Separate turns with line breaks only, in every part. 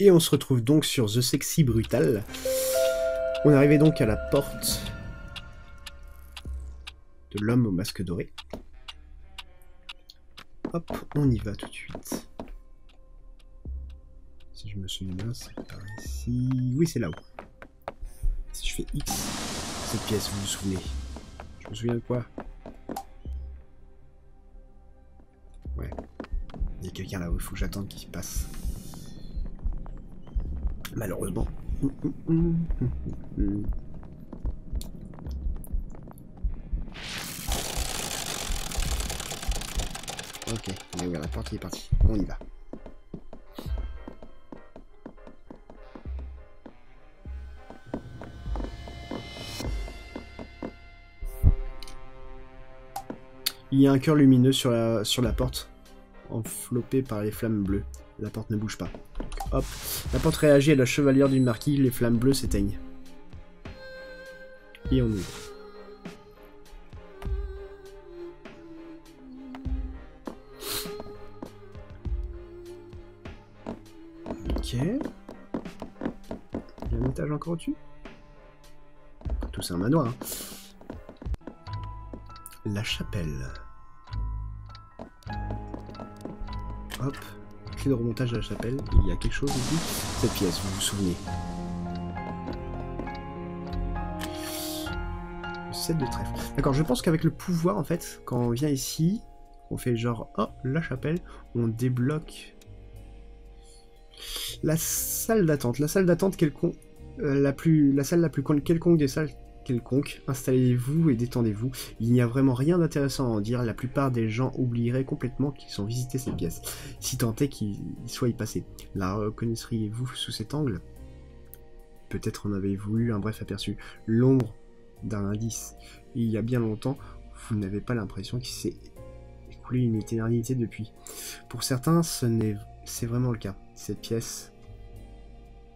Et on se retrouve donc sur The Sexy Brutal. On est arrivé donc à la porte de l'homme au masque doré. Hop, on y va tout de suite. Si je me souviens bien, c'est par ici... Oui, c'est là-haut. Si je fais X, cette pièce, vous vous souvenez? Je me souviens de quoi? Ouais. Il y a quelqu'un là-haut, il faut que j'attende qu'il passe. Malheureusement. Ok, on a ouvert la porte, il est parti. On y va. Il y a un cœur lumineux sur la porte, enveloppé par les flammes bleues. La porte ne bouge pas. Hop, la porte réagit à la chevalière du marquis, les flammes bleues s'éteignent. Et on ouvre. Ok. Il y a un étage encore au-dessus? Tout c'est un manoir. Hein. La chapelle. Hop. Clé de remontage de la chapelle. Il y a quelque chose ici. Cette pièce, vous vous souvenez. Le 7 de trèfle. D'accord, je pense qu'avec le pouvoir, en fait, quand on vient ici, on fait genre, oh, la chapelle, on débloque la salle d'attente. La salle d'attente la salle la plus quelconque des salles quelconque. Installez-vous et détendez-vous. Il n'y a vraiment rien d'intéressant à en dire. La plupart des gens oublieraient complètement qu'ils ont visité cette pièce, si tant est qu'ils soient y passés. La reconnaîtriez-vous sous cet angle? Peut-être en avez-vous eu un bref aperçu. L'ombre d'un indice. Il y a bien longtemps, vous n'avez pas l'impression qu'il s'est écoulé une éternité depuis. Pour certains, c'est vraiment le cas. Cette pièce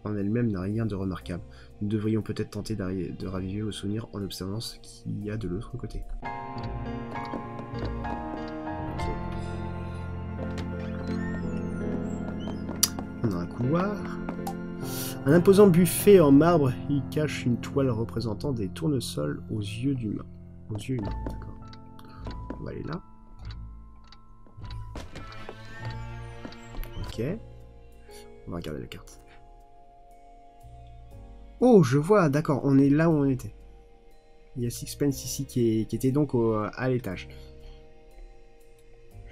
en elle-même n'a rien de remarquable. Nous devrions peut-être tenter de raviver vos souvenirs en observant ce qu'il y a de l'autre côté. Okay. On a un couloir. Un imposant buffet en marbre, il cache une toile représentant des tournesols aux yeux humains. Aux yeux humains, d'accord. On va aller là. Ok. On va regarder la carte. Oh, je vois, d'accord, on est là où on était. Il y a Sixpence ici qui était donc à l'étage.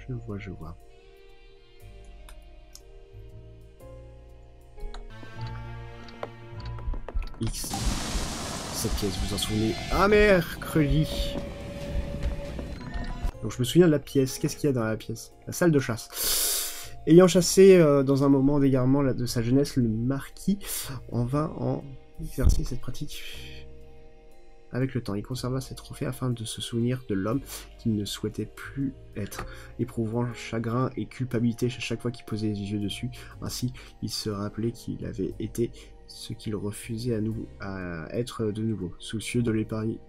Je vois. X. Cette pièce, vous en souvenez? Ah, mercredi. Donc je me souviens de la pièce. Qu'est-ce qu'il y a dans la pièce? La salle de chasse. Ayant chassé dans un moment d'égarement de sa jeunesse, le marquis en vint en exercer cette pratique. Avec le temps, il conserva ses trophées afin de se souvenir de l'homme qu'il ne souhaitait plus être, éprouvant chagrin et culpabilité chaque fois qu'il posait les yeux dessus. Ainsi, il se rappelait qu'il avait été ce qu'il refusait à être de nouveau. Soucieux de l'épargner,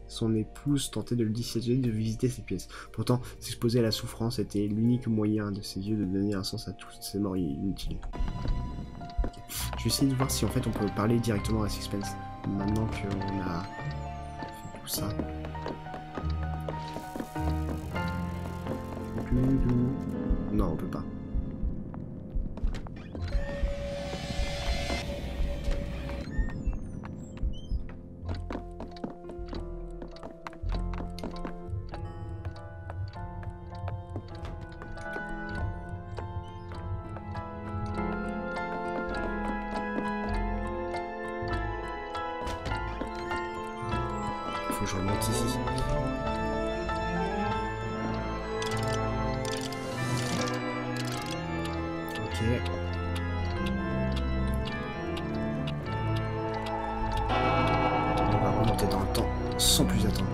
son épouse tentait de le dissuader de visiter ces pièces. Pourtant, s'exposer à la souffrance était l'unique moyen de ses yeux de donner un sens à toutes ces morts inutiles. Okay. Je vais essayer de voir si en fait on peut parler directement à Sixpence. Maintenant qu'on a fait tout ça. Non, on peut pas. Faut que je remonte ici. Ok. On va remonter dans le temps sans plus attendre.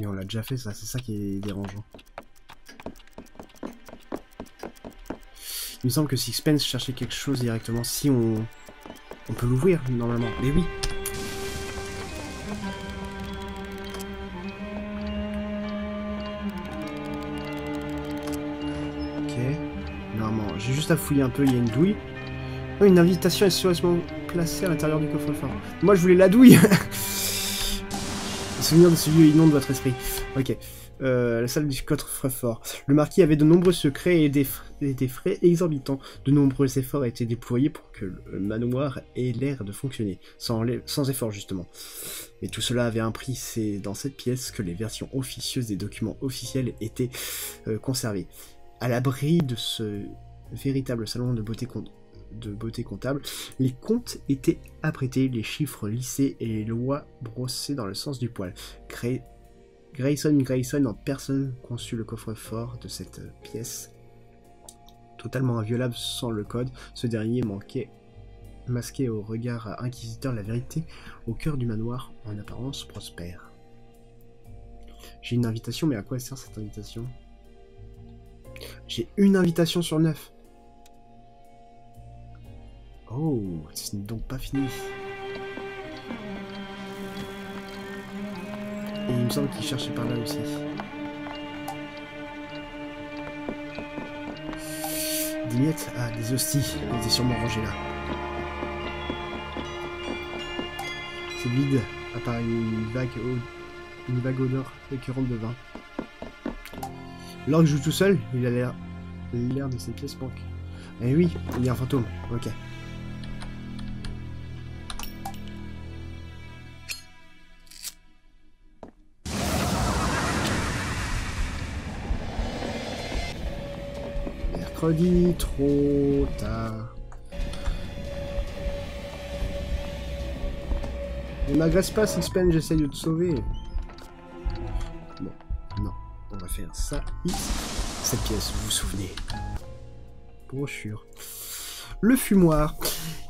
Et on l'a déjà fait, ça, c'est ça qui est dérangeant. Il me semble que Sixpence cherchait quelque chose directement. Si on peut l'ouvrir, normalement. Mais oui. Ok. Normalement, j'ai juste à fouiller un peu, il y a une douille. Oh, une invitation est sérieusement placée à l'intérieur du coffre-fort. Moi, je voulais la douille. Le souvenir de ce lieu inonde votre esprit. Ok. La salle du coffre-fort. Le marquis avait de nombreux secrets et des frais exorbitants. De nombreux efforts étaient déployés pour que le manoir ait l'air de fonctionner, sans effort justement. Mais tout cela avait un prix. C'est dans cette pièce que les versions officieuses des documents officiels étaient conservées. À l'abri de ce véritable salon de beauté comptable, les comptes étaient apprêtés, les chiffres lissés et les lois brossées dans le sens du poil. Grayson en personne conçut le coffre-fort de cette pièce. Totalement inviolable sans le code, ce dernier masquait au regard inquisiteur la vérité au cœur du manoir, en apparence prospère. J'ai une invitation, mais à quoi sert cette invitation? J'ai une invitation sur 9. Oh, ce n'est donc pas fini. Et il me semble qu'il cherchait par là aussi. Des miettes? Ah, des hosties. Elles étaient sûrement rangées là. C'est vide, à part une vague odeur écœurante de vin. L'orgue joue tout seul, il a l'air de ses pièces manquent. Eh oui, il y a un fantôme, ok. Mercredi, trop tard. Ne m'agresse pas, Sixpence, j'essaie de te sauver. Bon, non, on va faire ça ici. Cette pièce, vous vous souvenez. Brochure. Le fumoir.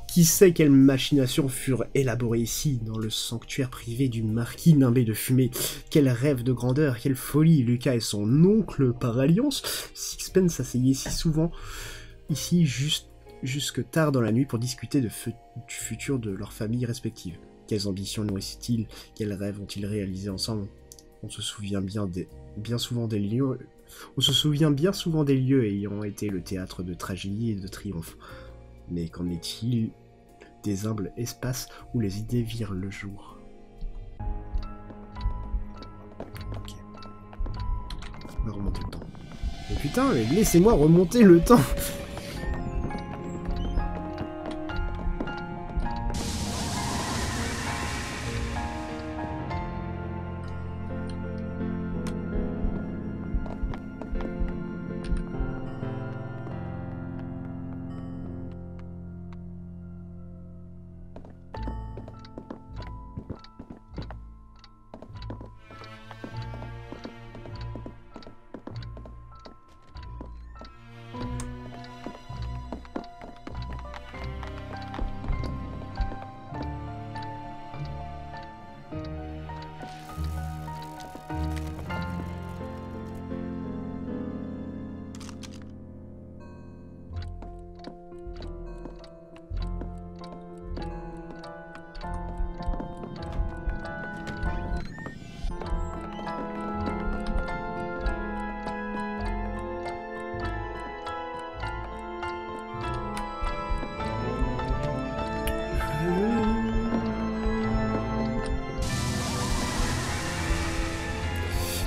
Qui sait quelles machinations furent élaborées ici, dans le sanctuaire privé du marquis nimbé de fumée. Quel rêve de grandeur, quelle folie, Lucas et son oncle par alliance. Sixpence s'asseyait si souvent ici jusque tard dans la nuit pour discuter du futur de leurs familles respectives. Quelles ambitions nourrissent-ils, quels rêves ont-ils réalisés ensemble? On se souvient bien souvent des lieux ayant été le théâtre de tragédie et de triomphe. Mais qu'en est-il des humbles espaces où les idées virent le jour? Ok. On va remonter le temps. Mais putain, laissez-moi remonter le temps!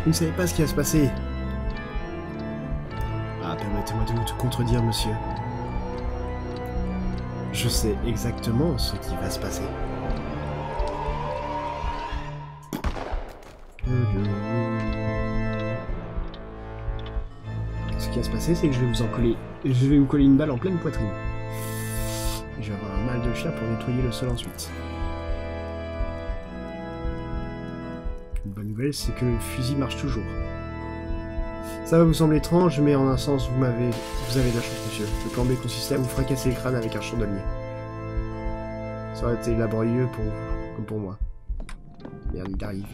Vous ne savez pas ce qui va se passer. Ah, permettez-moi de vous contredire, monsieur. Je sais exactement ce qui va se passer. Ce qui va se passer, c'est que je vais vous coller une balle en pleine poitrine. Je vais avoir un mal de chien pour nettoyer le sol ensuite. Une bonne nouvelle, c'est que le fusil marche toujours. Ça va vous sembler étrange, mais en un sens, vous avez de la chance, monsieur. Le plan B consistait à vous fracasser le crâne avec un chandelier. Ça aurait été laborieux pour vous, comme pour moi. Merde, il arrive.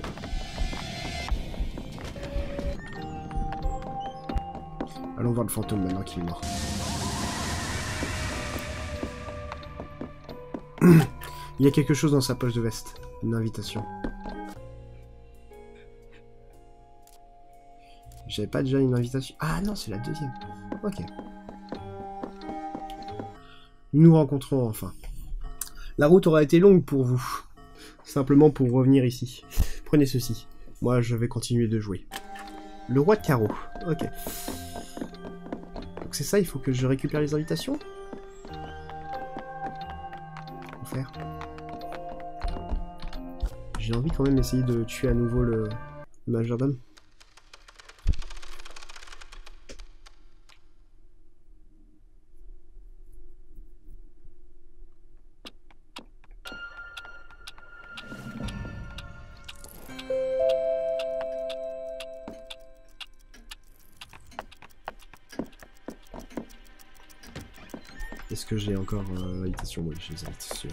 Allons voir le fantôme maintenant qu'il est mort. Il y a quelque chose dans sa poche de veste. Une invitation. J'avais pas déjà une invitation. Ah non, c'est la deuxième. Ok. Nous nous rencontrons enfin. La route aura été longue pour vous. Simplement pour revenir ici. Prenez ceci. Moi, je vais continuer de jouer. Le roi de carreau. Ok. Donc c'est ça, il faut que je récupère les invitations. Comment faire? J'ai envie quand même d'essayer de tuer à nouveau le majordome. Est-ce que j'ai encore l'invitation? Oui, j'ai les invitations.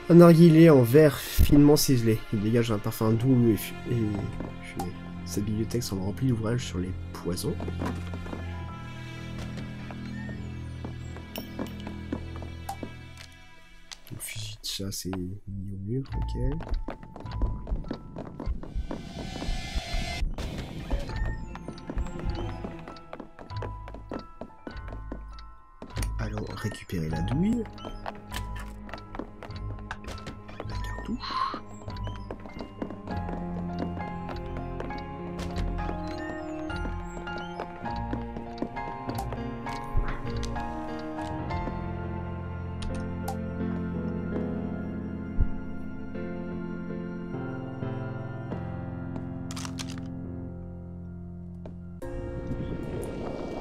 Un narguilé en verre finement ciselé. Il dégage un parfum doux et fumé. Cette bibliothèque semble remplie d'ouvrages sur les poisons. Le fusil de chat, c'est mis au mur, ok. Allons récupérer la douille.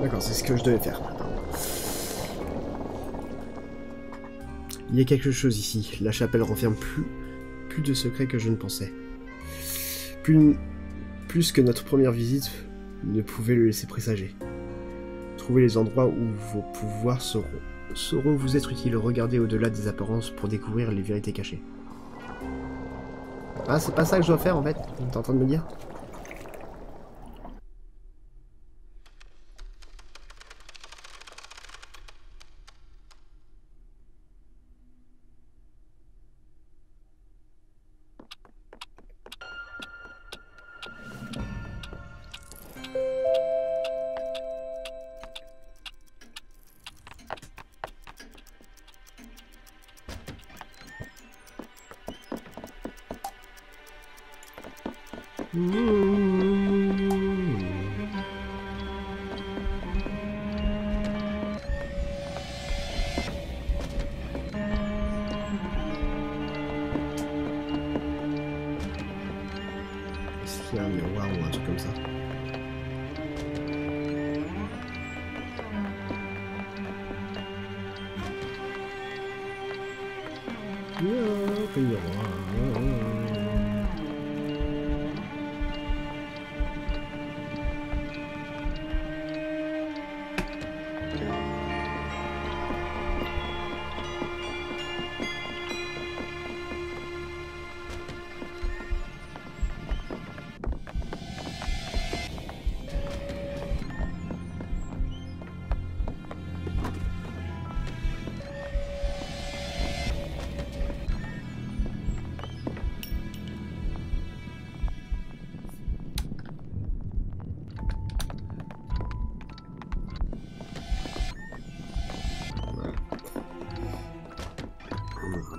D'accord, c'est ce que je devais faire. Il y a quelque chose ici. La chapelle renferme plus de secrets que je ne pensais. Plus que notre première visite ne pouvait le laisser présager. Trouvez les endroits où vos pouvoirs sauront vous être utiles. Regardez au-delà des apparences pour découvrir les vérités cachées. Ah, c'est pas ça que je dois faire en fait? T'es en train de me dire? Est-ce qu'il y a un miroir ou un truc comme ça?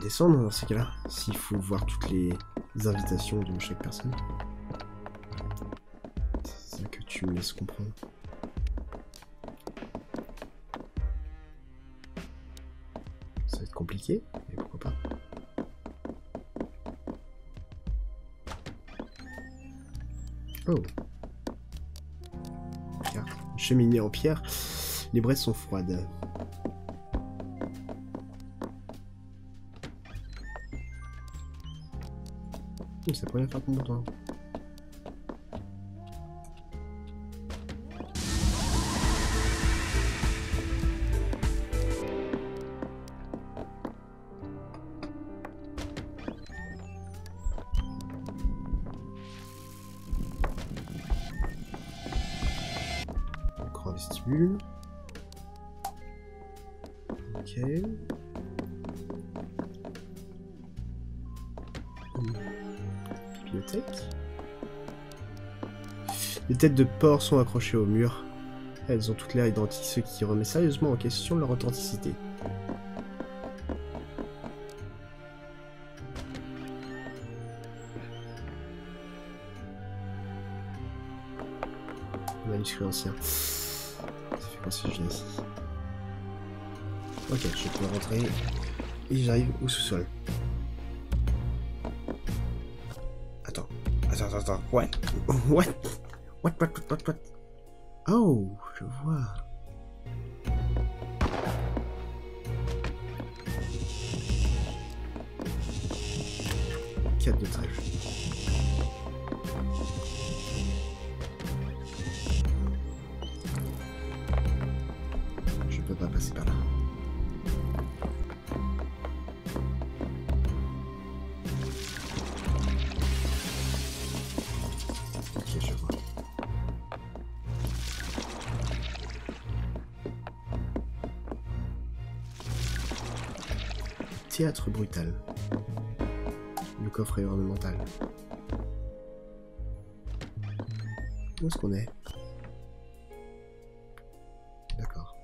Descendre dans ces cas-là, s'il faut voir toutes les invitations de chaque personne. C'est ça que tu me laisses comprendre. Ça va être compliqué, mais pourquoi pas. Oh. Carte. Cheminée en pierre. Les braises sont froides. Oh, c'est la première fois qu'on m'entend. Grand vestibule. Ok. Bibliothèque. Les têtes de porc sont accrochées au mur. Elles ont toutes l'air identiques, ce qui remet sérieusement en question leur authenticité. Manuscrit ancien. Ça fait penser que je viens ici. Ok, je peux rentrer et j'arrive au sous-sol. Attends. What? What? Oh, je vois. Quatre de trèfle. Je peux pas passer par là. Ok, je vois. Théâtre brutal. Le coffre est ornemental. Où est-ce qu'on est? D'accord.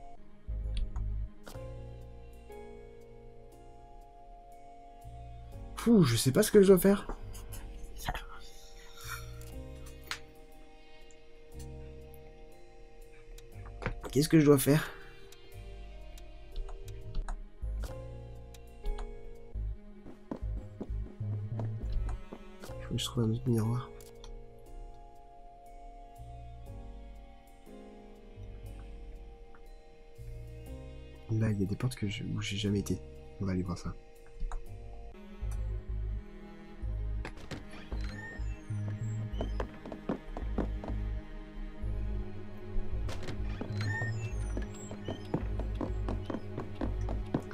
Fou, je sais pas ce que je dois faire. Qu'est-ce que je dois faire? Il faut que je trouve un autre miroir. Là, il y a des portes où j'ai jamais été. On va aller voir ça.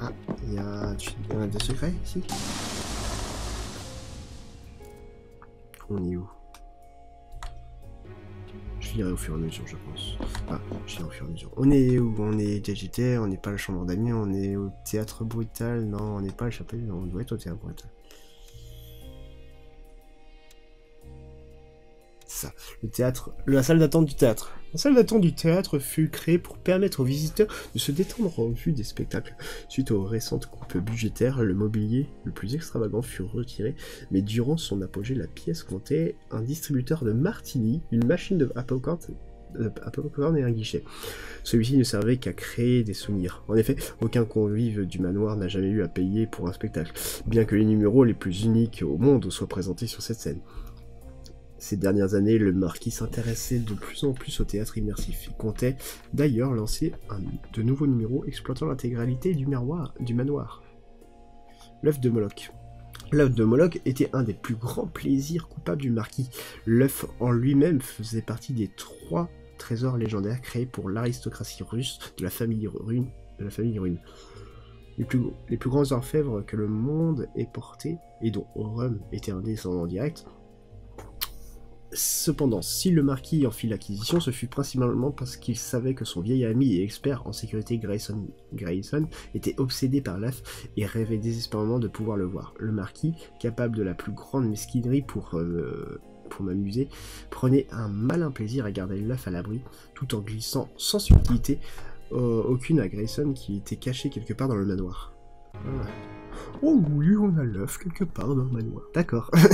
Ah, il y a des secrets ici. On est où? Je lirai au fur et à mesure, je pense. Ah, je lirai au fur et à mesure. On est où? On est DGT, on n'est pas à la chambre d'amis, on est au théâtre brutal. Non, on n'est pas à la chapelle, on doit être au théâtre brutal. Ça, le théâtre, la salle d'attente du théâtre. La salle d'attente du théâtre fut créée pour permettre aux visiteurs de se détendre en vue des spectacles. Suite aux récentes coupes budgétaires, le mobilier le plus extravagant fut retiré, mais durant son apogée, la pièce comptait un distributeur de martini, une machine de popcorn et un guichet. Celui-ci ne servait qu'à créer des souvenirs. En effet, aucun convive du manoir n'a jamais eu à payer pour un spectacle, bien que les numéros les plus uniques au monde soient présentés sur cette scène. Ces dernières années, le marquis s'intéressait de plus en plus au théâtre immersif. Il comptait d'ailleurs lancer de nouveaux numéros exploitant l'intégralité du manoir. L'œuf de Moloch. L'œuf de Moloch était un des plus grands plaisirs coupables du marquis. L'œuf en lui-même faisait partie des 3 trésors légendaires créés pour l'aristocratie russe de la famille Rune. Les plus grands orfèvres que le monde ait portés, et dont Rome était un descendant direct. Cependant, si le marquis en fit l'acquisition, ce fut principalement parce qu'il savait que son vieil ami et expert en sécurité Grayson était obsédé par l'œuf et rêvait désespérément de pouvoir le voir. Le marquis, capable de la plus grande mesquinerie pour m'amuser, prenait un malin plaisir à garder l'œuf à l'abri, tout en glissant sans subtilité aucune à Grayson qui était caché quelque part dans le manoir. Voilà. Oh oui, on a l'œuf quelque part dans le manoir. D'accord. Ça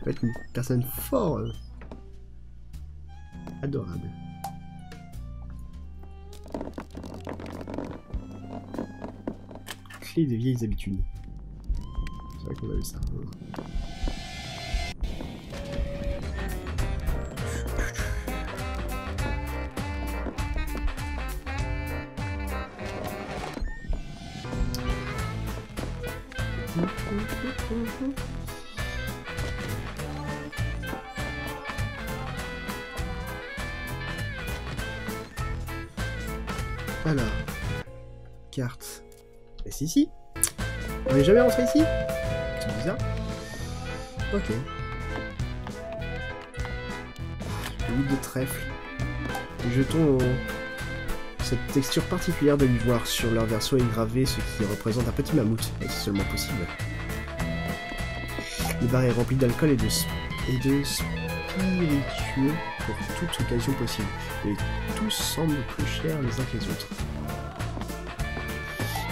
va être une personne fort... adorable. Clé des vieilles habitudes. C'est vrai qu'on avait ça. Alors, carte. Et c'est ici. On n'est jamais rentré ici. C'est bizarre. Ok. Le 8 de trèfle. Les jetons ont cette texture particulière de l'ivoire. Sur leur verso est gravé ce qui représente un petit mammouth. Et c'est seulement possible. Le bar est rempli d'alcool et de spiritueux pour toute occasion possible. Et tous semblent plus chers les uns que les autres.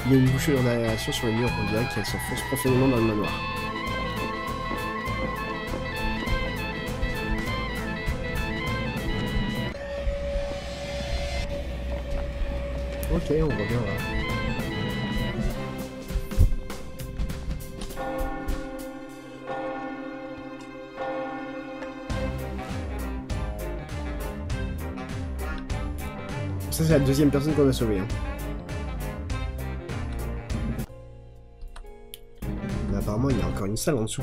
Il y a une bouchée d'aération sur le mur, on dirait qu'elle s'enfonce profondément dans le manoir. Ok, on revient là. Ça, c'est la deuxième personne qu'on a sauvée. Hein. Mais apparemment, il y a encore une salle en dessous.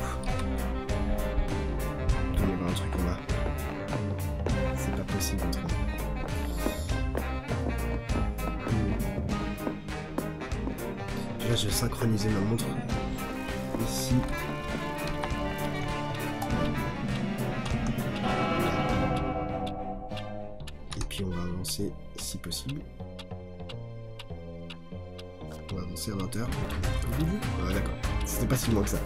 Il doit y avoir un truc en bas. C'est pas possible autrement. Là, je vais synchroniser ma montre. Ici. Et puis on va avancer si possible. On va avancer à 20h. Ah, d'accord. C'était pas si loin que ça. Là,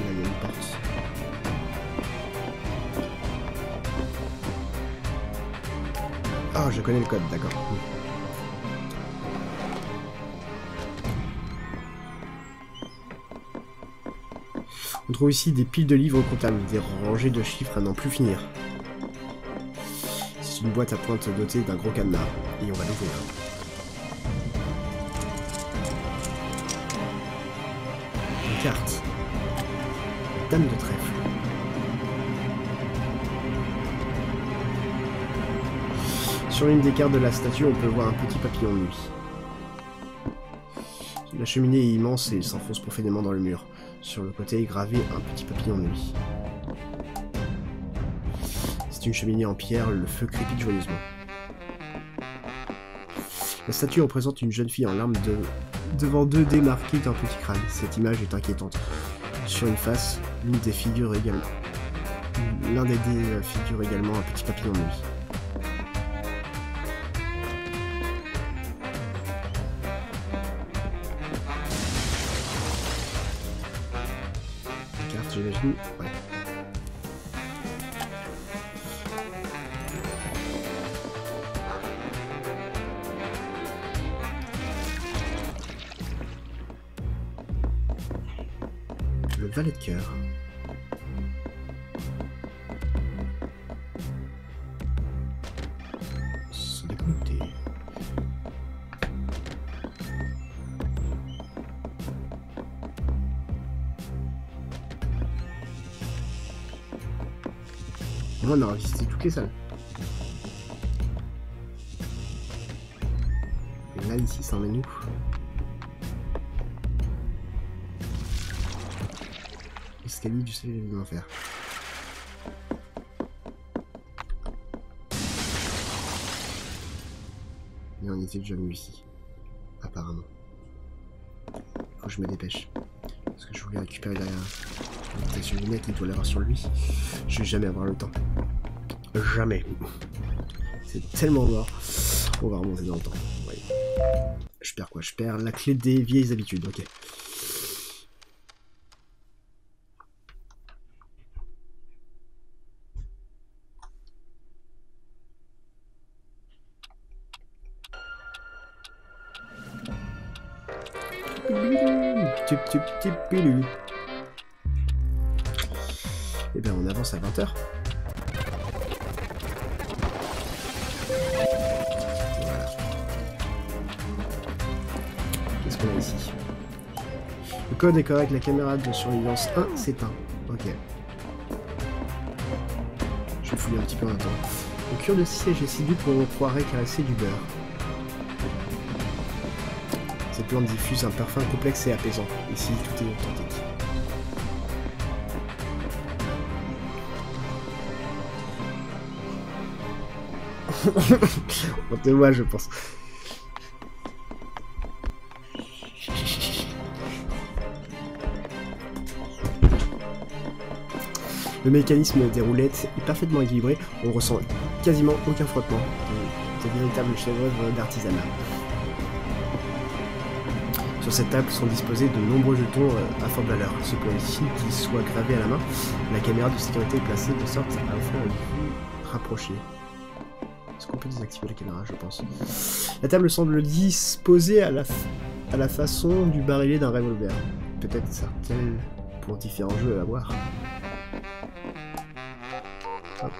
il y a une porte. Ah, je connais le code, d'accord. On trouve ici des piles de livres comptables, des rangées de chiffres à n'en plus finir. C'est une boîte à pointe dotée d'un gros cadenas, et on va l'ouvrir. Une carte. Dame de trèfle. Sur l'une des cartes de la statue, on peut voir un petit papillon de nuit. La cheminée est immense et s'enfonce profondément dans le mur. Sur le côté est gravé un petit papillon de nuit. C'est une cheminée en pierre, le feu crépite joyeusement. La statue représente une jeune fille en larmes devant deux dés marqués d'un petit crâne. Cette image est inquiétante. Sur une face, l'un des dés figure également un petit papillon de nuit. J'imagine. Ouais. Le valet de cœur. Se dégoûter. On aura visité toutes les salles. Et là, ici, ça emmène où? Escalier du ciel de l'enfer. Et on était déjà venu ici. Apparemment. Faut que je me dépêche. Parce que je voulais récupérer la invitation du mec, il doit l'avoir sur lui. Je vais jamais avoir le temps. Jamais. C'est tellement mort. On va remonter dans le temps. Ouais. Je perds quoi? Je perds la clé des vieilles habitudes. Ok. Et bien on avance à 20h. Voilà. Qu'est-ce qu'on a ici? Le code est correct, la caméra de surveillance 1 s'éteint. Ok. Je vais fouiller un petit peu en attendant. Au cure de siège et cidu pour on croirait caresser du beurre. Cette plante diffuse un parfum complexe et apaisant. Ici, tout est authentique. On te voit, je pense. Le mécanisme des roulettes est parfaitement équilibré, on ressent quasiment aucun frottement. C'est un véritable chef-d'œuvre d'artisanat. Sur cette table sont disposés de nombreux jetons à forte valeur. Cependant, qu'ils soient gravés à la main, la caméra de sécurité est placée de sorte à offrir une vue rapprochée. Est-ce qu'on peut désactiver la caméra, je pense. La table semble disposée à la façon du barillet d'un revolver. Peut-être sert-elle pour différents jeux à voir. Hop.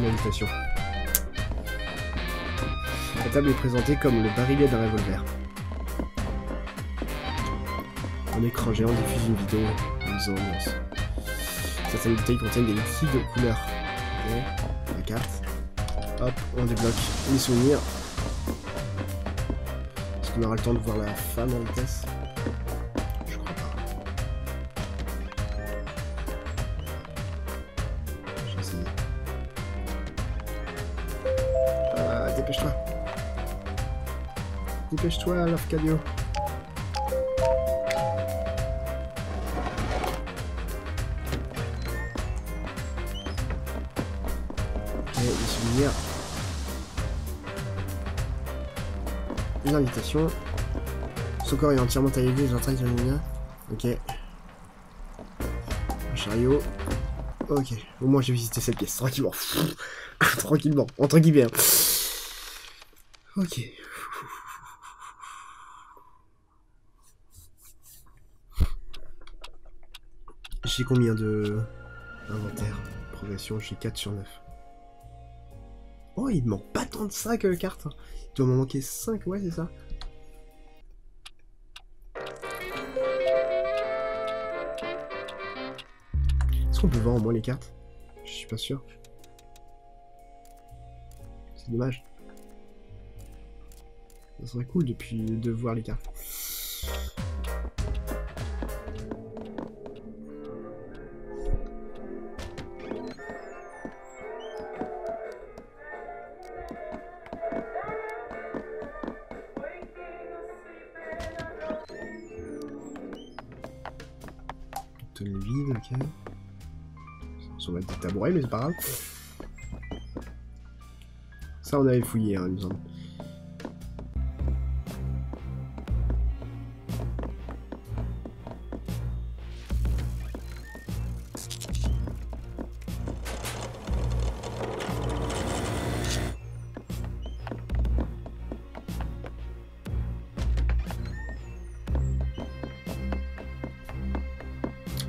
Invitation. La table est présentée comme le barillet d'un revolver. Un écran géant diffuse une vidéo de ambiance. Certaines bouteilles contiennent des liquides de couleur. Ok, la carte. Hop, on débloque les souvenirs. Est-ce qu'on aura le temps de voir la femme en vitesse? Je crois pas. Je vais essayer. Dépêche-toi. Dépêche-toi, l'Arcadio. Ok, les souvenirs. Une invitation. Son corps est entièrement taillé, les entrailles de lumière. Ok. Un chariot. Ok. Au moins j'ai visité cette pièce, tranquillement. Tranquillement, entre guillemets. Ok. J'ai combien de inventaire? Progression, j'ai 4 sur 9. Oh, il ne manque pas tant de ça que cartes. Il doit m'en manquer 5, ouais, c'est ça. Est-ce qu'on peut voir au moins les cartes? Je suis pas sûr. C'est dommage. Ça serait cool de voir les cartes. Tonne vide, ok. Ça va être des tabourets, mais c'est pas grave. Ça, on avait fouillé, hein, il me semble.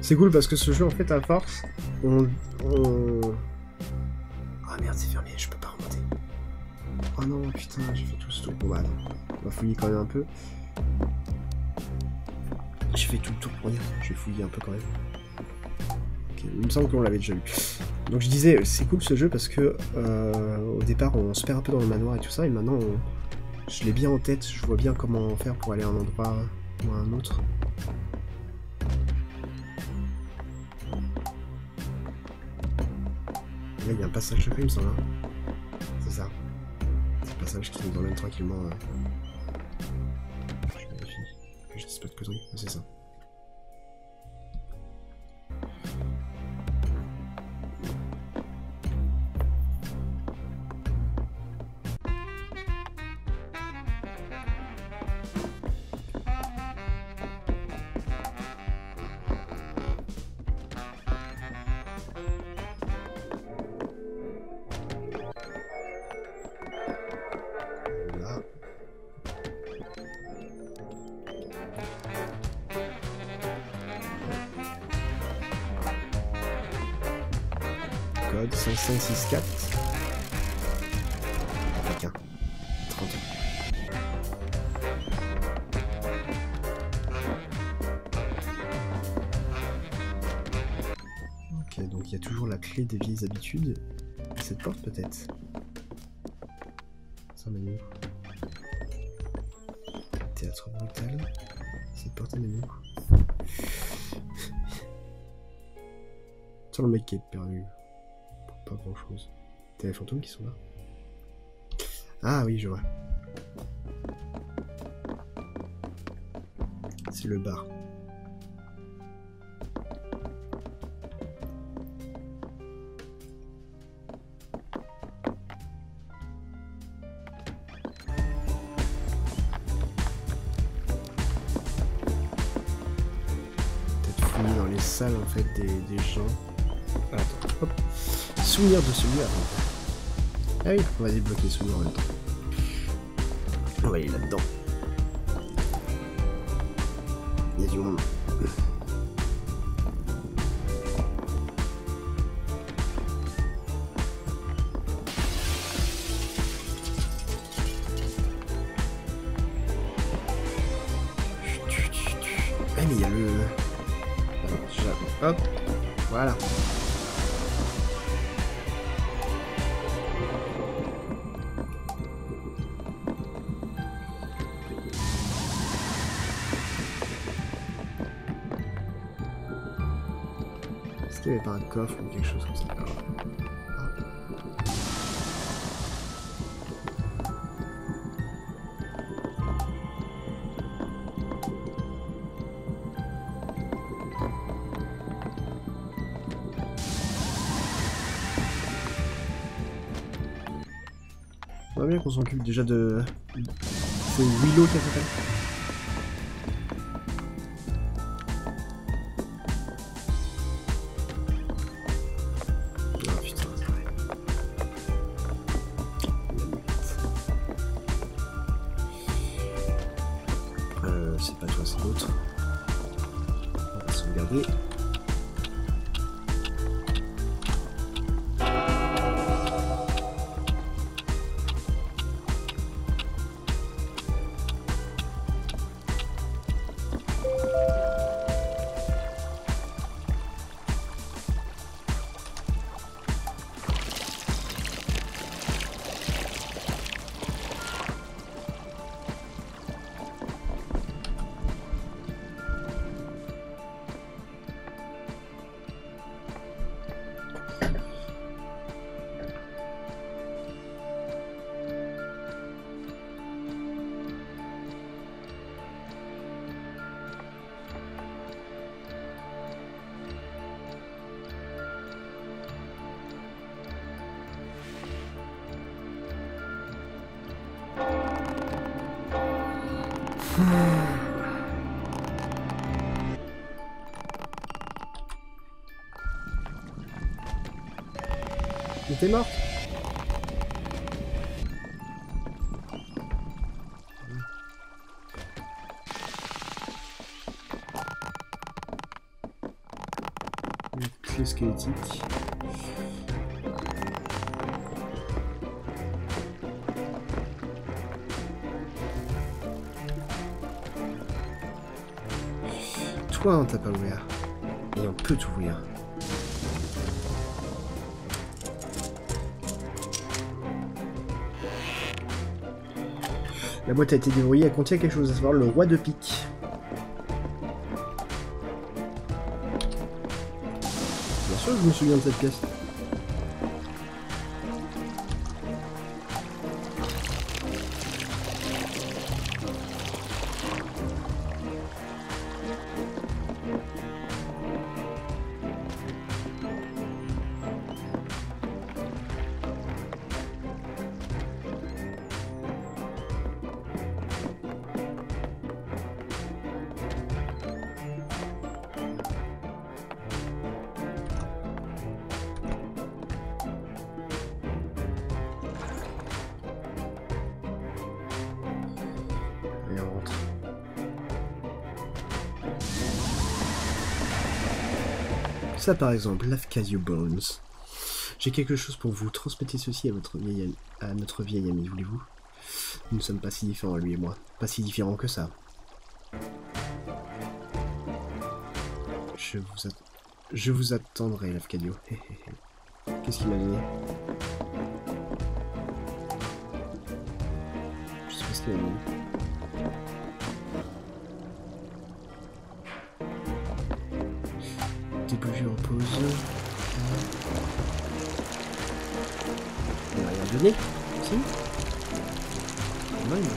C'est cool parce que ce jeu, en fait, à force, Ah merde, c'est fermé, je peux pas remonter. Oh non, putain, j'ai fait tout ce tour. Bon bah non, on va fouiller quand même un peu. J'ai fait tout le tour pour rien, je vais fouiller un peu quand même. Ok, il me semble qu'on l'avait déjà vu. Donc je disais, c'est cool ce jeu parce que au départ, on se perd un peu dans le manoir et tout ça, et maintenant, je l'ai bien en tête, je vois bien comment faire pour aller à un endroit ou à un autre. Là, il y a un passage secret, il me semble. Hein. C'est ça. C'est le passage qui nous emmène tranquillement. Je vérifie. Que je dise pas de conneries. Ah, c'est ça. Code 5564. Avec un 30. Ok, donc il y a toujours la clé des vieilles habitudes. Et cette porte peut-être. Ça mène où? Théâtre brutal. Cette porte elle mène où? Tiens, le mec qui est perdu. Pas grand chose. T'as les fantômes qui sont là? Ah oui, je vois. C'est le bar. Peut-être fouiller dans les salles en fait des gens. Attends, hop. Souvenir de celui-là. Ah oui, on va débloquer les souvenirs en même temps. On va aller là-dedans. Il y a du monde. Ah mais il y a le... Hop, voilà. Est-ce qu'il n'y avait pas un coffre ou quelque chose comme ça? On va bien qu'on s'occupe déjà de... C'est Willow qui a fait ça. C'est pas toi, c'est l'autre. On va sauvegarder. Mais t'es morte. Une clé squelettique. Toi, on t'a pas ouvert. Et on peut t'ouvrir. La boîte a été déverrouillée, elle contient quelque chose, à savoir le roi de pique. Bien sûr que je me souviens de cette pièce. Ça par exemple, Lafcadio Bones. J'ai quelque chose pour vous. Transmettez ceci à notre vieil ami, voulez-vous? Nous ne sommes pas si différents, lui et moi. Pas si différents que ça. Je vous attendrai, Lafcadio. Qu'est-ce qu'il m'a donné? Je sais pas ce qu'il m'a donné. Des bougies en pause. Il m'a rien donné? Si? Non, il m'a donné.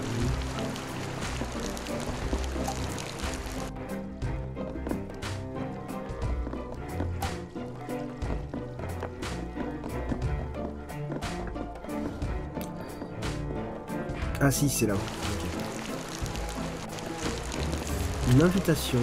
Ah si, c'est là-haut. Okay. Une invitation.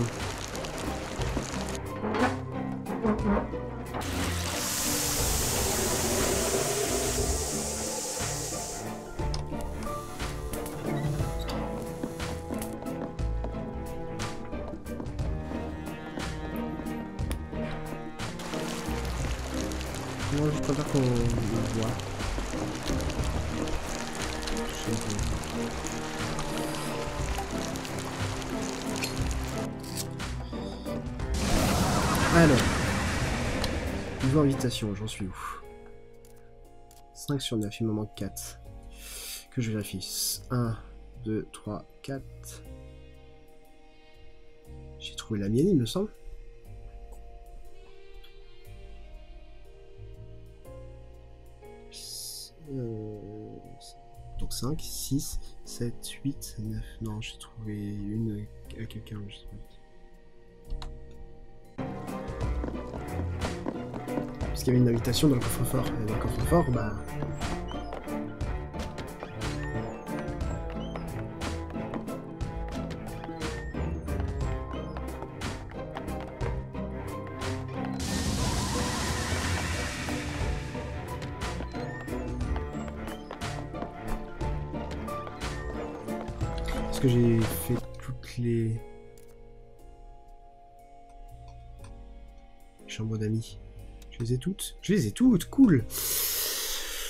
Moi, je préfère qu'on le voit. Alors, niveau invitation, j'en suis où? 5 sur 9, il me manque 4. Que je vérifie. 1, 2, 3, 4. J'ai trouvé la mienne, il me semble. Donc 5, 6, 7, 8, 9. Non, j'ai trouvé une à quelqu'un. Je sais pas. Parce qu'il y avait une invitation dans le coffre-fort. Et dans le coffre-fort, bah... Est-ce que j'ai fait toutes les... chambres d'amis? Je les ai toutes? Je les ai toutes, cool!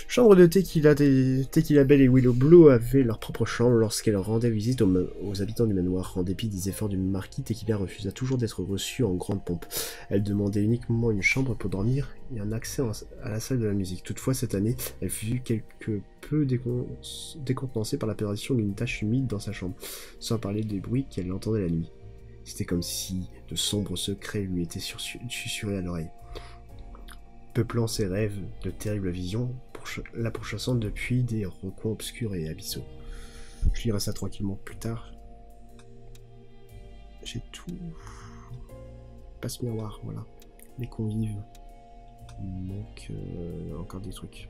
Chambre de Tequila Belle et Willow Blue avaient leur propre chambre lorsqu'elle rendait visite aux habitants du manoir. En dépit des efforts du marquis, Tequila refusa toujours d'être reçue en grande pompe. Elle demandait uniquement une chambre pour dormir et un accès à la salle de la musique. Toutefois, cette année, elle fut quelque peu décontenancée par l'apparition d'une tache humide dans sa chambre, sans parler des bruits qu'elle entendait la nuit. C'était comme si de sombres secrets lui étaient susurrés à l'oreille. Peuplant ses rêves de terribles visions, la pourchassant depuis des recoins obscurs et abyssaux. Je lirai ça tranquillement plus tard. J'ai tout. Passe-miroir, voilà. Les convives. Donc, encore des trucs.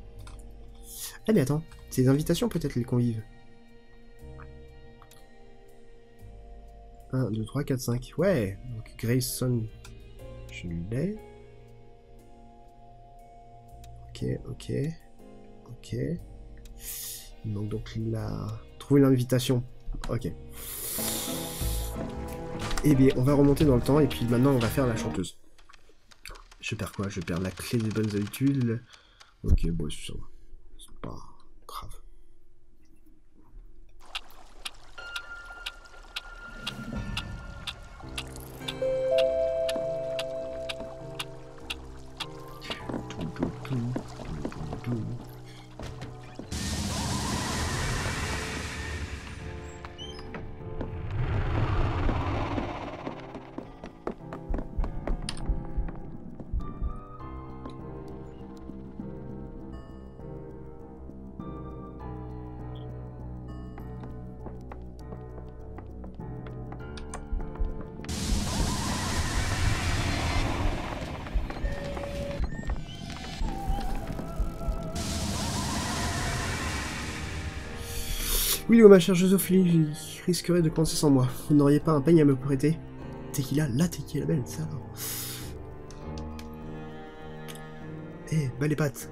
Ah mais attends, c'est des invitations peut-être les convives. 1, 2, 3, 4, 5. Ouais, donc Grayson, je l'ai. Ok. Il manque donc là... Trouver l'invitation. Ok. Eh bien, on va remonter dans le temps et puis maintenant on va faire la chanteuse. Je perds quoi? Je perds la clé des bonnes habitudes. Ok, bon, c'est pas grave. Oui, ma chère Joséphine, je risquerais de commencer sans moi. Vous n'auriez pas un peigne à me prêter? Tequila, la Tequila Belle, ça alors. Eh, bas les pattes.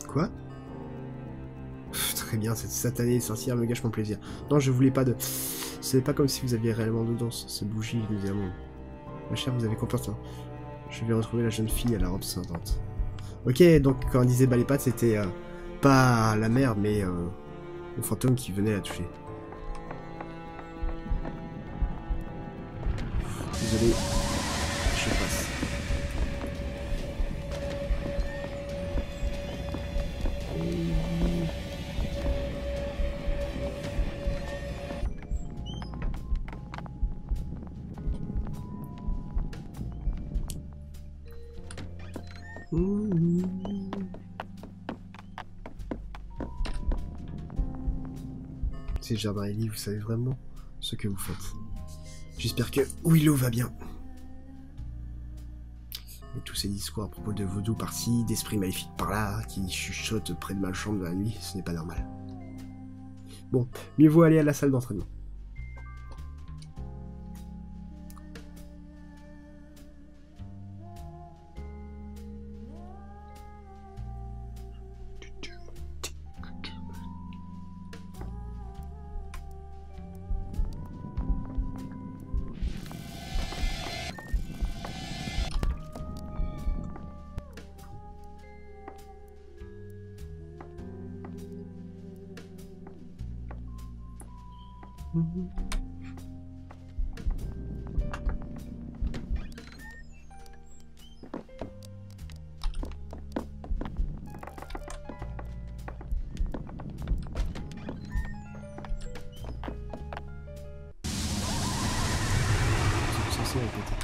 Quoi? Très bien, cette satanée sorcière me gâche mon plaisir. Non, je voulais pas de... C'est pas comme si vous aviez réellement de danse. Ces bougies, nous avons... Ma chère, vous avez confiance. Je vais retrouver la jeune fille à la robe scintante. Ok, donc quand on disait bas les pattes, c'était pas la mère, mais le fantôme qui venait la toucher. Désolé, je passe. C'est le jardin Ellie, vous savez vraiment ce que vous faites. J'espère que Willow va bien. Et tous ces discours à propos de vaudou par-ci, d'esprits maléfiques par-là, qui chuchotent près de ma chambre de la nuit, ce n'est pas normal. Bon, mieux vaut aller à la salle d'entraînement. C'est répéter.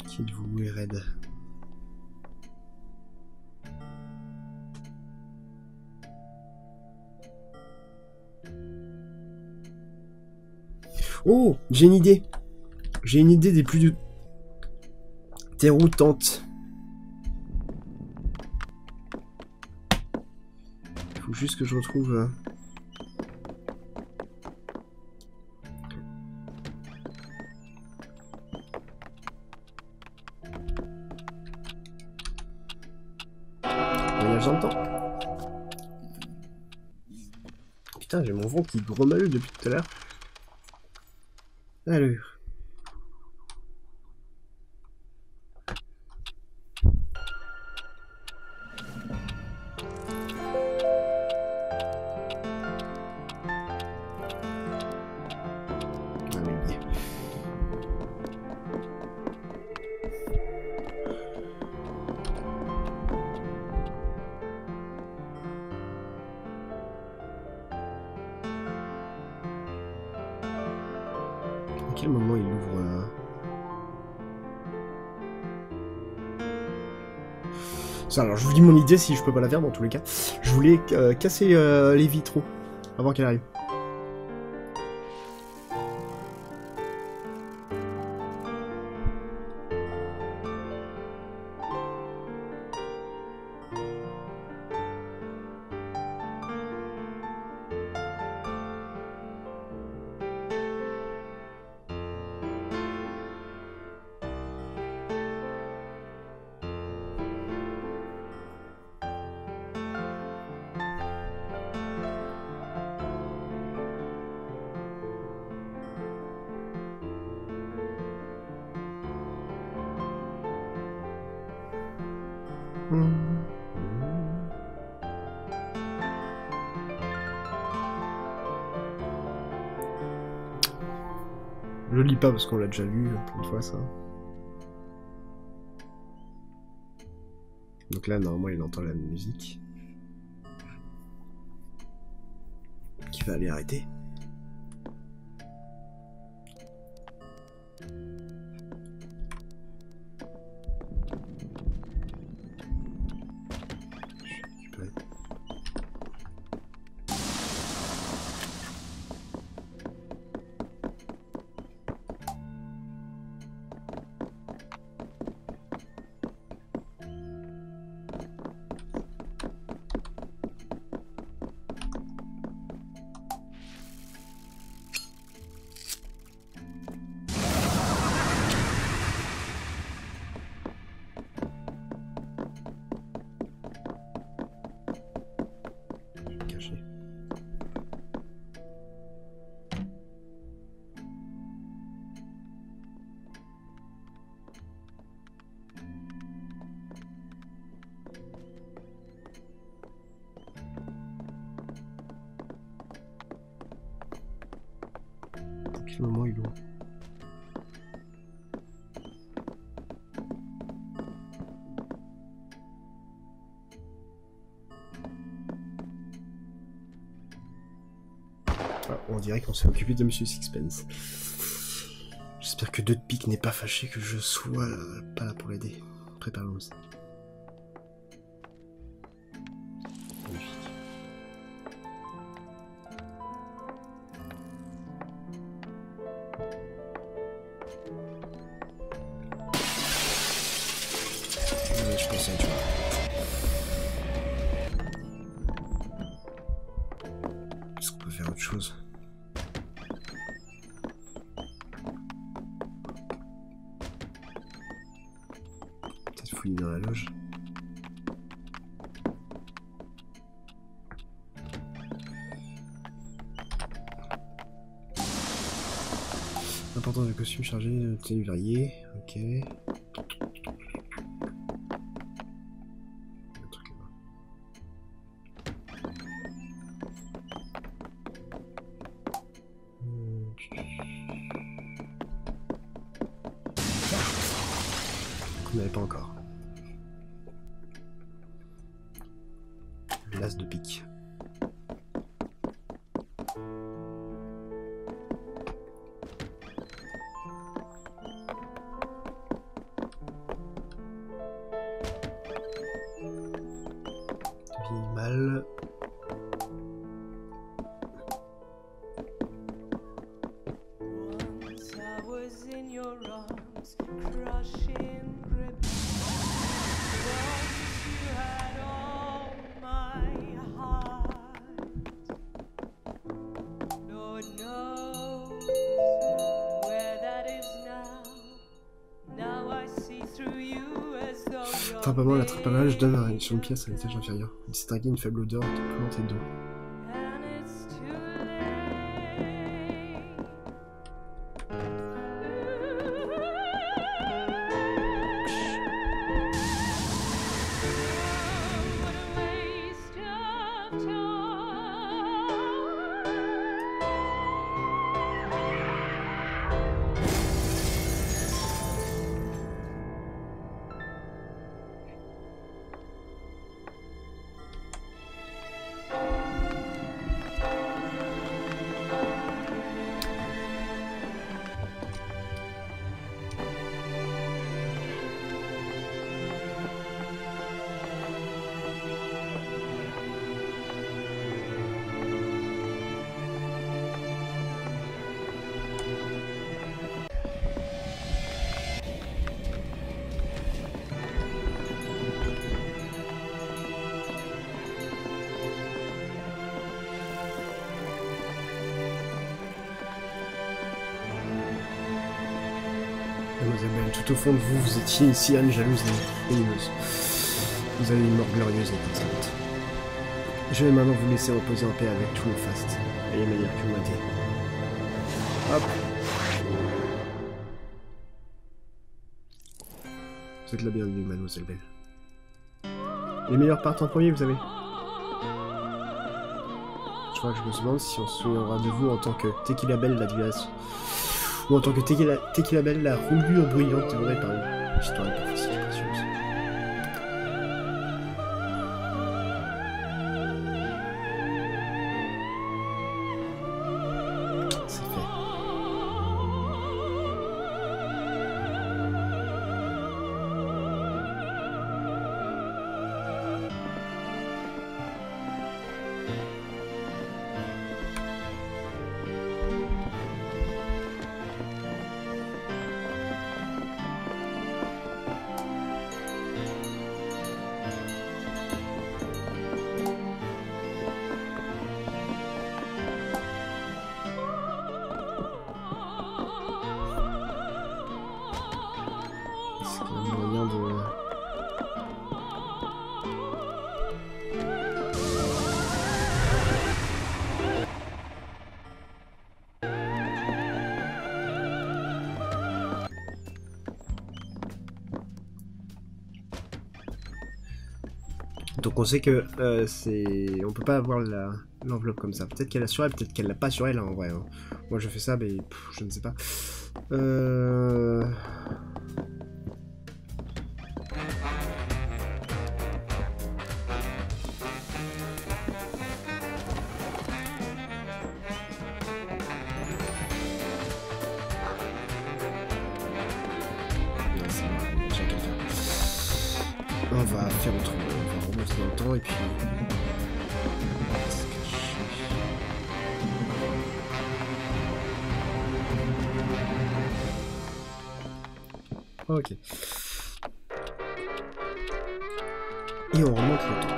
Qui êtes-vous et Red? Oh, j'ai une idée. J'ai une idée des plus déroutantes. Il faut juste que je retrouve... Voyage dans le temps. Putain, j'ai mon ventre qui grommelle depuis tout à l'heure. Alors... À quel moment il ouvre Ça, alors je vous dis mon idée si je peux pas la faire dans tous les cas. Je voulais casser les vitraux avant qu'elle arrive. Je lis pas parce qu'on l'a déjà lu plein de fois ça. Donc là, normalement, il entend la musique. Qui va aller arrêter. Depuis le moment il est loin. Ah, on dirait qu'on s'est occupé de Monsieur Sixpence. J'espère que Deux de pique n'est pas fâché que je sois pas là pour l'aider. Préparons-nous. Je pensais, tu vois. Est-ce qu'on peut faire autre chose? Peut-être fouiller dans la loge. Importance de costume chargé de tenue variée. Ok. On n'avait pas encore. L'as de pique. Vieille malle. Attrapement, l'attrapage donne sur une pièce à l'étage inférieur. Il distinguait une faible odeur de plantes et d'eau. Mademoiselle, tout au fond de vous, vous étiez une sirène jalouse et venimeuse. Vous avez une mort glorieuse et étincelante. Je vais maintenant vous laisser reposer en paix avec tout le faste. Ayez manière que vous m'aidez. Hop. Vous êtes la bienvenue, Mademoiselle Belle. Les meilleurs partent en premier, vous savez. Je crois que je me demande si on se souviendra de vous en tant que Tequila Belle la Dilas. Ou en tant que Tequila Belle, la roulure bruyante dévorée par une histoire de prophétie précieuse. Donc on sait que c'est... On peut pas avoir l'enveloppe comme ça. Peut-être qu'elle a sur elle, peut-être qu'elle l'a pas sur elle, hein, en vrai. Hein. Moi je fais ça, mais je ne sais pas. On va faire autrement, on va remonter dans le temps et puis... Ok. Et on remonte le temps.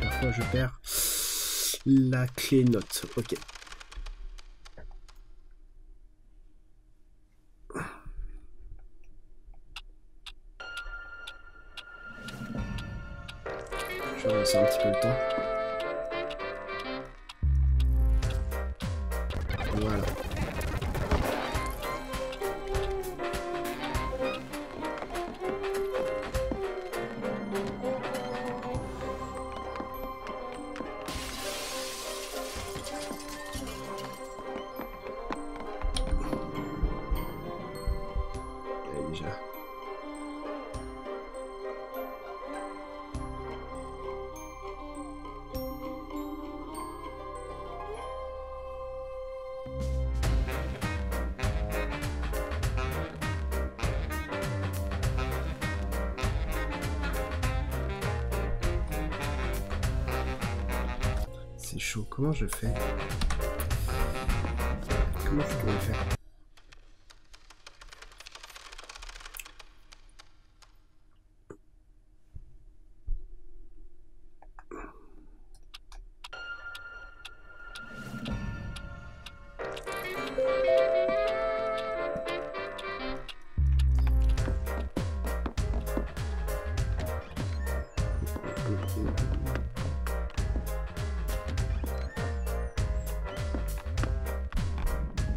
Parfois je perds la clé note. Ok. Je vais avancer un petit peu le temps. Voilà. Déjà. C'est chaud, comment je fais? Comment je pourrais faire?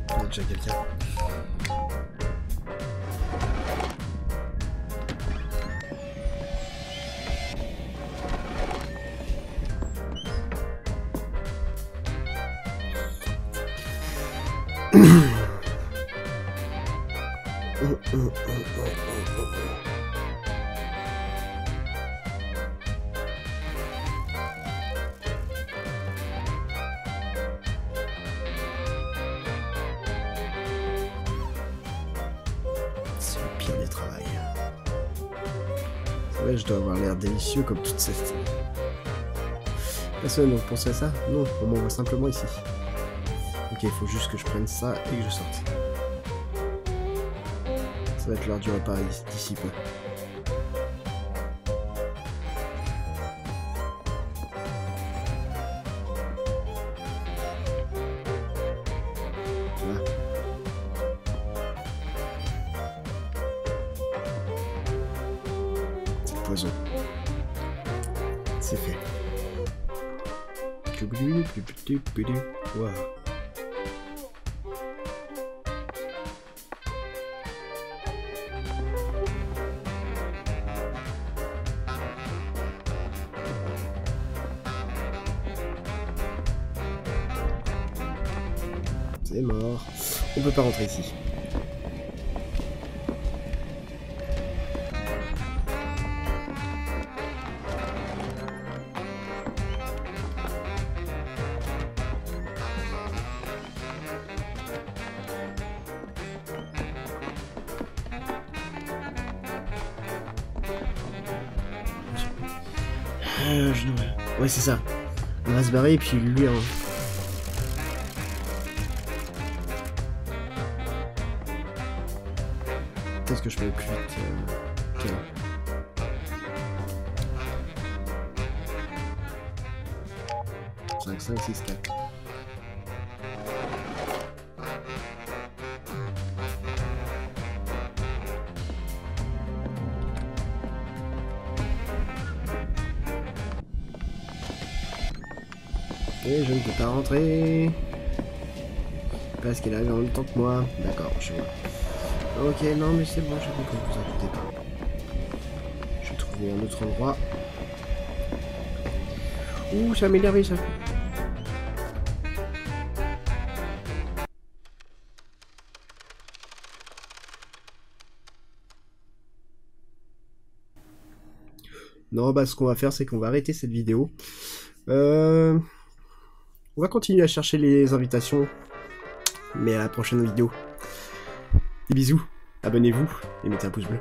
Il y a déjà quelqu'un. C'est le pire des travails. C'est vrai, je dois avoir l'air délicieux comme toute cette... Personne n'a pensé à ça? Non, on m'envoie simplement ici. Ok, il faut juste que je prenne ça et que je sorte. Ça va être l'heure du repas d'ici peu. Voilà. C'est le poison. C'est fait. Wow. C'est mort. On peut pas rentrer ici. Ouais, c'est ça. On va se barrer et puis lui... Hein. Qu'est-ce que je peux aller plus vite okay. 5, 5, 6, 4. Et je ne peux pas rentrer. Parce qu'elle arrive en même temps que moi. D'accord, je vois. Ok, non mais c'est bon, j'ai compris, vous inquiétez pas. Je vais trouver un autre endroit. Ouh, ça m'a énervé ça. Non, bah ce qu'on va faire, c'est qu'on va arrêter cette vidéo. On va continuer à chercher les invitations, mais à la prochaine vidéo. Des bisous, abonnez-vous et mettez un pouce bleu.